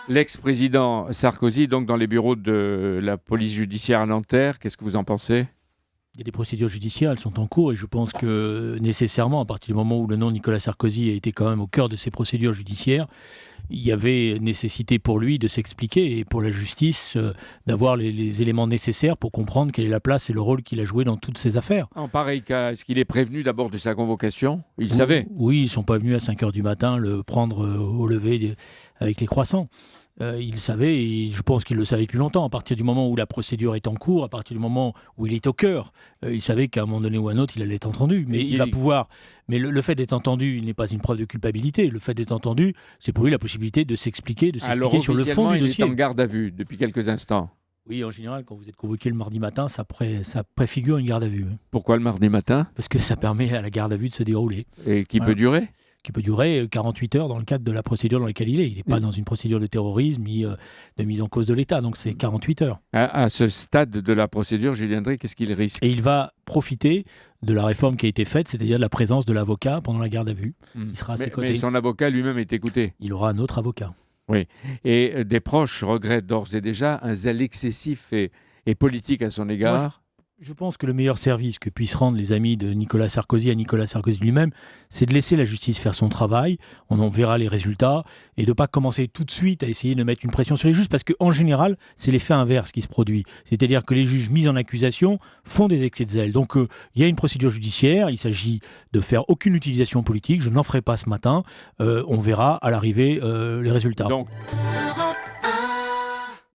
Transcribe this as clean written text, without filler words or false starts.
L'ex-président Sarkozy, donc dans les bureaux de la police judiciaire à Nanterre, qu'est-ce que vous en pensez? Il y a des procédures judiciaires, elles sont en cours et je pense que nécessairement, à partir du moment où le nom de Nicolas Sarkozy a été quand même au cœur de ces procédures judiciaires, il y avait nécessité pour lui de s'expliquer et pour la justice d'avoir les éléments nécessaires pour comprendre quelle est la place et le rôle qu'il a joué dans toutes ces affaires. En pareil cas, est-ce qu'il est prévenu d'abord de sa convocation? Il Oui, savait. oui, ils ne sont pas venus à 5 heures du matin le prendre au lever avec les croissants. Il savait, et je pense qu'il le savait depuis longtemps, à partir du moment où la procédure est en cours, à partir du moment où il est au cœur, il savait qu'à un moment donné ou à un autre, il allait être entendu. Mais il va pouvoir. Mais le fait d'être entendu n'est pas une preuve de culpabilité. Le fait d'être entendu, c'est pour lui la possibilité de s'expliquer Alors sur le fond du dossier. il est en garde à vue depuis quelques instants. Oui, en général, quand vous êtes convoqué le mardi matin, ça préfigure une garde à vue. Pourquoi le mardi matin? Parce que ça permet à la garde à vue de se dérouler. Et qui peut durer? Qui peut durer 48 heures dans le cadre de la procédure dans laquelle il est. Il n'est pas dans une procédure de terrorisme ni de mise en cause de l'État, donc c'est 48 heures. À ce stade de la procédure, Julien Drey, qu'est-ce qu'il risque? Et il va profiter de la réforme qui a été faite, c'est-à-dire de la présence de l'avocat pendant la garde à vue, qui sera à ses côtés. Mais son avocat lui-même est écouté. Il aura un autre avocat. Oui, et des proches regrettent d'ores et déjà un zèle excessif et politique à son égard. Moi, je pense que le meilleur service que puissent rendre les amis de Nicolas Sarkozy à Nicolas Sarkozy lui-même, c'est de laisser la justice faire son travail, on en verra les résultats, et de ne pas commencer tout de suite à essayer de mettre une pression sur les juges, parce qu'en général, c'est l'effet inverse qui se produit. C'est-à-dire que les juges mis en accusation font des excès de zèle. Donc il y a une procédure judiciaire, il s'agit de faire aucune utilisation politique, je n'en ferai pas ce matin, on verra à l'arrivée les résultats. Donc...